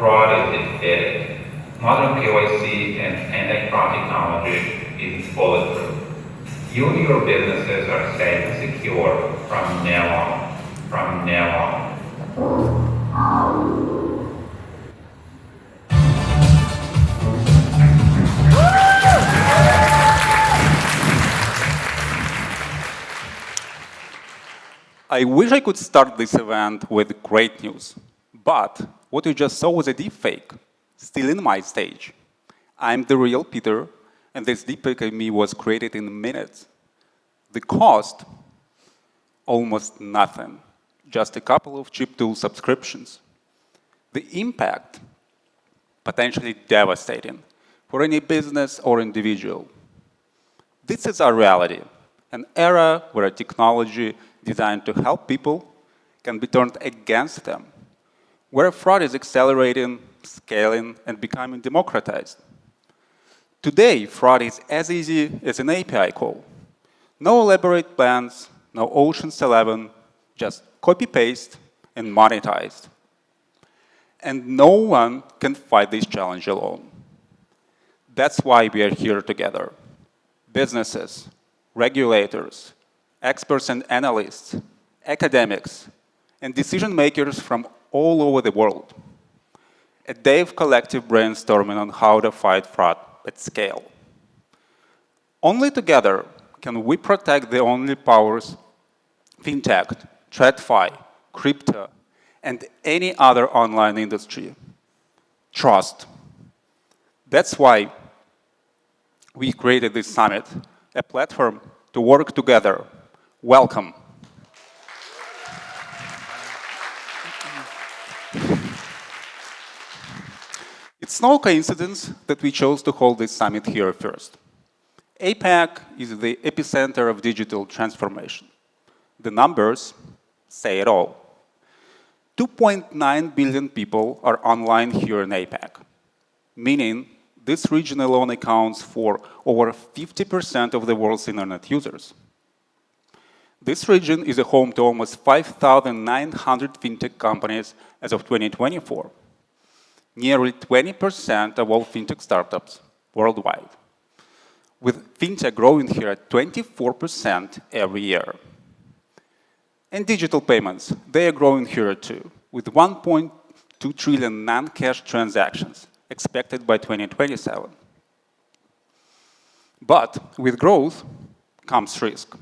fraud is embedded. Modern KYC and anti-fraud technology is bulletproof. You and your businesses are safe and secure from now on. From now on. I wish I could start this event with great news, but what you just saw was a deepfake, still in my stage. I'm the real Peter, and this deepfake of me was created in minutes. The cost? Almost nothing, just a couple of cheap tool subscriptions. The impact? Potentially devastating for any business or individual. This is our reality, an era where technology designed to help people can be turned against them, where fraud is accelerating, scaling, and becoming democratized. Today, fraud is as easy as an API call. No elaborate plans, no Ocean's 11, just copy-paste and monetized. And no one can fight this challenge alone. That's why we are here together. Businesses, regulators, experts and analysts, academics, and decision makers from all over the world. A day of collective brainstorming on how to fight fraud at scale. Only together can we protect the only powers fintech, TradFi, crypto, and any other online industry. Trust. That's why we created this summit, a platform to work together. Welcome. It's no coincidence that we chose to hold this summit here first. APAC is the epicenter of digital transformation. The numbers say it all. 2.9 billion people are online here in APAC, meaning this region alone accounts for over 50% of the world's internet users. This region is a home to almost 5,900 fintech companies as of 2024, nearly 20% of all fintech startups worldwide, with fintech growing here at 24% every year. And digital payments, they are growing here too, with 1.2 trillion non-cash transactions expected by 2027. But with growth comes risk.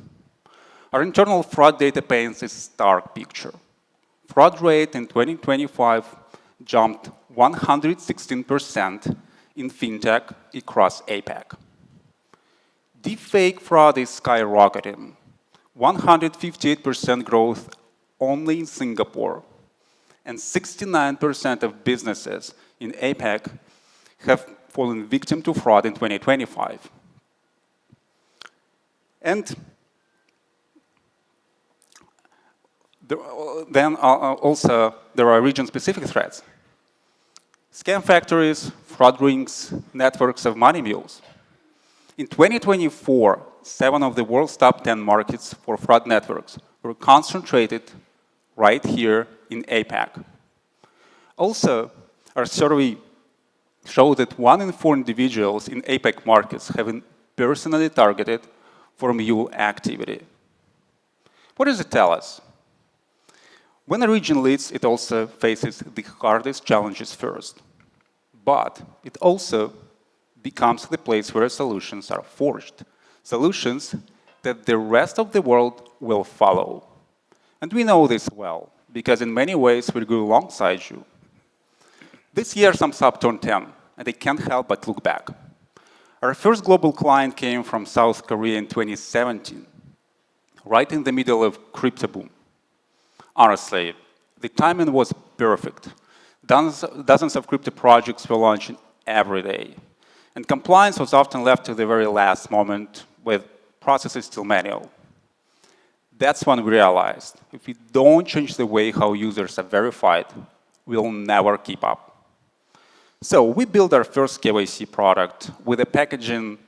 Our internal fraud data paints a stark picture. Fraud rate in 2025 jumped 116% in fintech across APAC. Deepfake fraud is skyrocketing, 158% growth only in Singapore, and 69% of businesses in APAC have fallen victim to fraud in 2025. And then also there are region-specific threats. Scam factories, fraud rings, networks of money mules. In 2024, 7 of the world's top 10 markets for fraud networks were concentrated right here in APAC. Also, our survey showed that 1 in 4 individuals in APAC markets have been personally targeted for mule activity. What does it tell us? When a region leads, it also faces the hardest challenges first. But it also becomes the place where solutions are forged. Solutions that the rest of the world will follow. And we know this well, because in many ways we grew alongside you. This year, Sumsub turned 10, and I can't help but look back. Our first global client came from South Korea in 2017, right in the middle of crypto boom. Honestly, the timing was perfect. Dozens of crypto projects were launching every day. And compliance was often left to the very last moment with processes still manual. That's when we realized if we don't change the way how users are verified, we'll never keep up. So we built our first KYC product with a packaging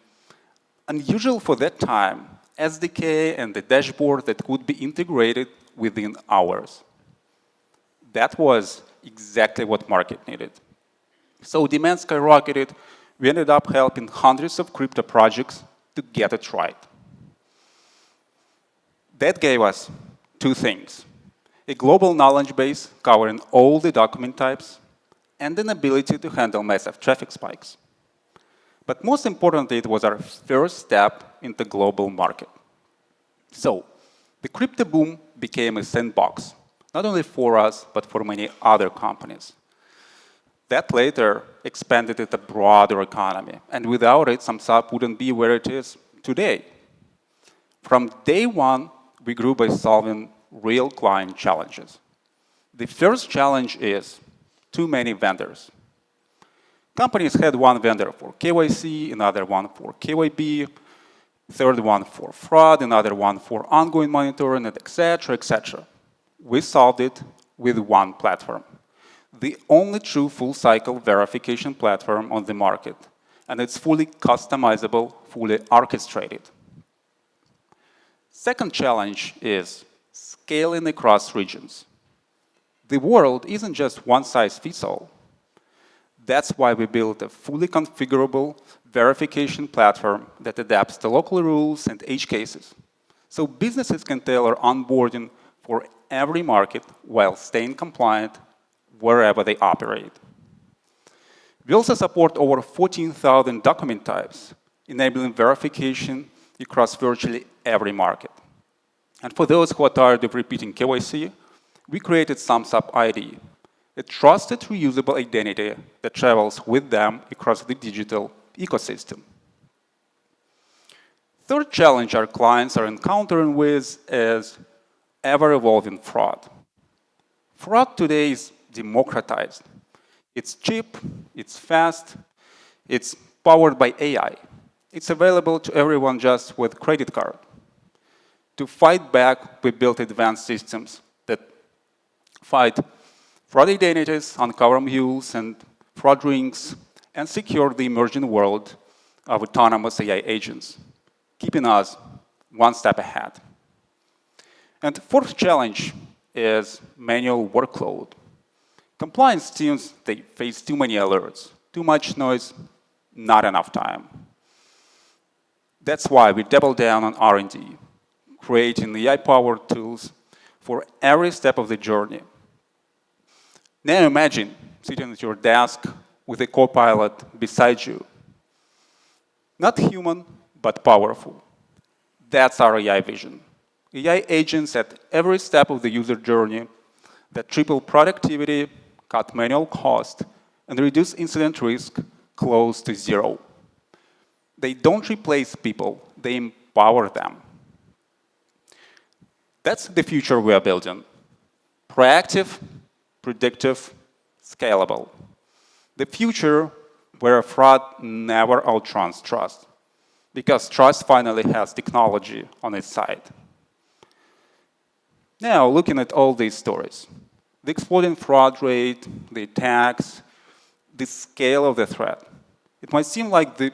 unusual for that time, SDK and the dashboard that could be integrated within hours. That was exactly what market needed. So demand skyrocketed. We ended up helping hundreds of crypto projects to get it right. That gave us two things: a global knowledge base covering all the document types, and an ability to handle massive traffic spikes. But most importantly, it was our first step in the global market. So the crypto boom became a sandbox, not only for us, but for many other companies. That later expanded to the broader economy, and without it, Sumsub wouldn't be where it is today. From day one, we grew by solving real client challenges. The first challenge is too many vendors. Companies had one vendor for KYC, another one for KYB, third one for fraud, another one for ongoing monitoring, et cetera, et cetera. We solved it with one platform, the only true full-cycle verification platform on the market, and it's fully customizable, fully orchestrated. Second challenge is scaling across regions. The world isn't just one size fits all. That's why we built a fully configurable verification platform that adapts to local rules and edge cases. So businesses can tailor onboarding for every market while staying compliant wherever they operate. We also support over 14,000 document types, enabling verification across virtually every market. And for those who are tired of repeating KYC, we created Sumsub ID, a trusted, reusable identity that travels with them across the digital ecosystem. Third challenge our clients are encountering with is ever-evolving fraud. Fraud today is democratized. It's cheap, it's fast, it's powered by AI. It's available to everyone just with a credit card. To fight back, we built advanced systems that fight fraud identities, uncover mules and fraud rings, and secure the emerging world of autonomous AI agents, keeping us one step ahead. And the fourth challenge is manual workload. Compliance teams, they face too many alerts, too much noise, not enough time. That's why we double down on R&D, creating AI-powered tools for every step of the journey. Now imagine sitting at your desk with a co-pilot beside you. Not human, but powerful. That's our AI vision. AI agents at every step of the user journey that triple productivity, cut manual cost, and reduce incident risk close to zero. They don't replace people, they empower them. That's the future we are building. Proactive, predictive, scalable. The future where fraud never outruns trust, because trust finally has technology on its side. Now, looking at all these stories, the exploding fraud rate, the attacks, the scale of the threat, it might seem like the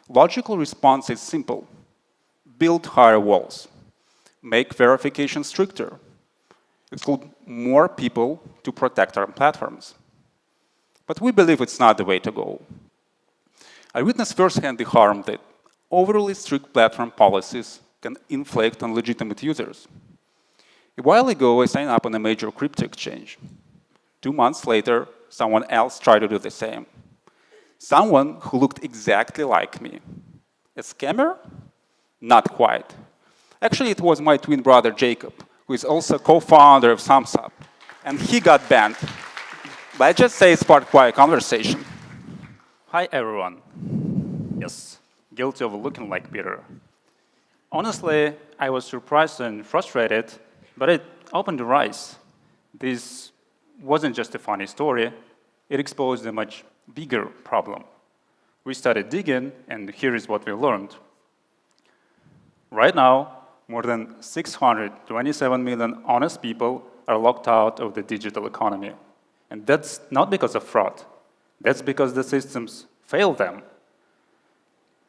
logical response is simple. Build higher walls, make verification stricter, exclude more people to protect our platforms. But we believe it's not the way to go. I witnessed firsthand the harm that overly strict platform policies can inflict on legitimate users. A while ago, I signed up on a major crypto exchange. 2 months later, someone else tried to do the same. Someone who looked exactly like me. A scammer? Not quite. Actually, it was my twin brother, Jacob, who is also co-founder of Sumsub, and he got banned. Let's just say it sparked quite a conversation. Hi, everyone. Yes, guilty of looking like Peter. Honestly, I was surprised and frustrated, but it opened your eyes. This wasn't just a funny story. It exposed a much bigger problem. We started digging, and here is what we learned. Right now, more than 627 million honest people are locked out of the digital economy. And that's not because of fraud. That's because the systems fail them.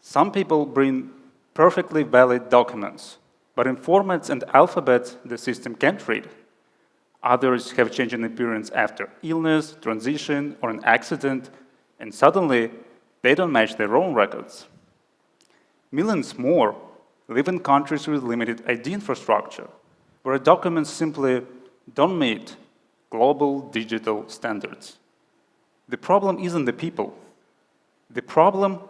Some people bring perfectly valid documents, but in formats and alphabets the system can't read. Others have changed in appearance after illness, transition, or an accident, and suddenly they don't match their own records. Millions more live in countries with limited ID infrastructure, where documents simply don't meet global digital standards. The problem isn't the people. The problem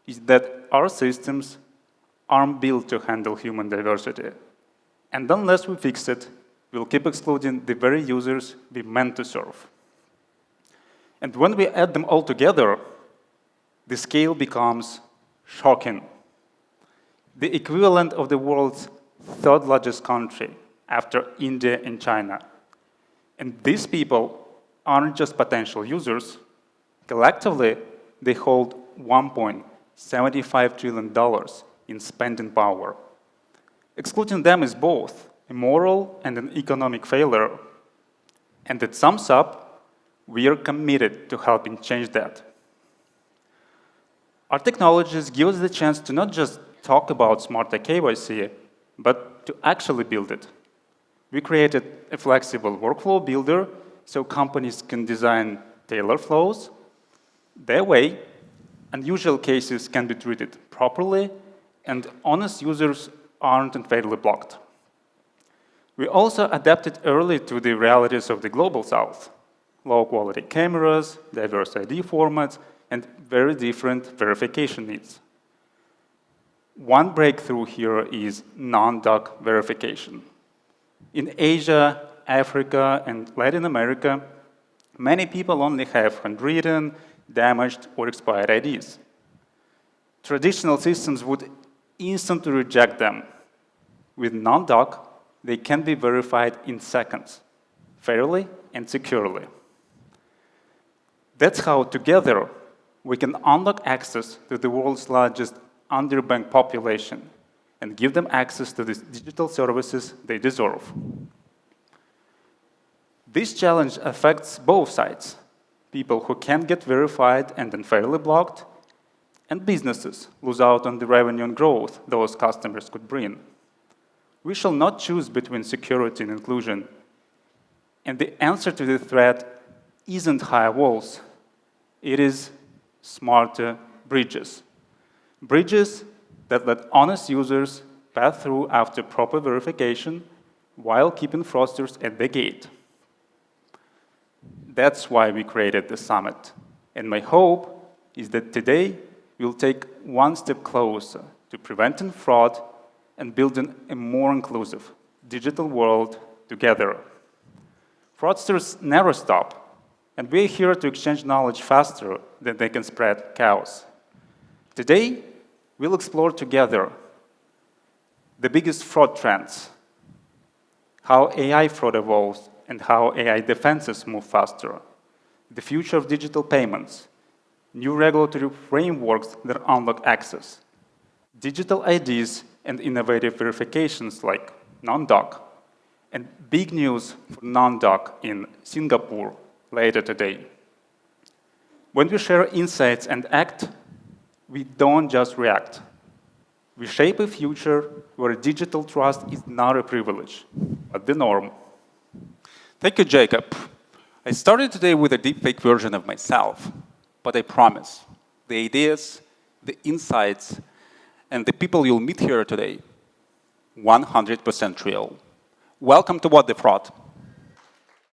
is that our systems aren't built to handle human diversity. And unless we fix it, we'll keep excluding the very users we meant to serve. And when we add them all together, the scale becomes shocking. The equivalent of the world's third largest country after India and China. And these people aren't just potential users. Collectively, they hold $1.75 trillion in spending power. Excluding them is both a moral and an economic failure. And at Sumsub, we are committed to helping change that. Our technologies give us the chance to not just talk about smarter KYC, but to actually build it. We created a flexible workflow builder so companies can design tailored flows. That way, unusual cases can be treated properly, and honest users aren't unfairly blocked. We also adapted early to the realities of the global south: low-quality cameras, diverse ID formats, and very different verification needs. One breakthrough here is non-doc verification. In Asia, Africa, and Latin America, many people only have handwritten, damaged, or expired IDs. Traditional systems would instantly reject them. With non-doc, they can be verified in seconds, fairly and securely. That's how, together, we can unlock access to the world's largest underbanked population and give them access to the digital services they deserve. This challenge affects both sides: people who can't get verified and unfairly blocked, and businesses lose out on the revenue and growth those customers could bring. We shall not choose between security and inclusion. And the answer to the threat isn't higher walls. It is smarter bridges. Bridges that let honest users pass through after proper verification while keeping fraudsters at the gate. That's why we created the summit. And my hope is that today we'll take one step closer to preventing fraud and building a more inclusive digital world together. Fraudsters never stop, and we're here to exchange knowledge faster than they can spread chaos. Today, we'll explore together the biggest fraud trends, how AI fraud evolves, and how AI defenses move faster, the future of digital payments, new regulatory frameworks that unlock access, digital IDs and innovative verifications like non-doc, and big news for non-doc in Singapore later today. When we share insights and act, we don't just react. We shape a future where digital trust is not a privilege, but the norm. Thank you, Jacob. I started today with a deepfake version of myself, but I promise, the ideas, the insights, and the people you'll meet here today, 100% real. Welcome to What the Fraud.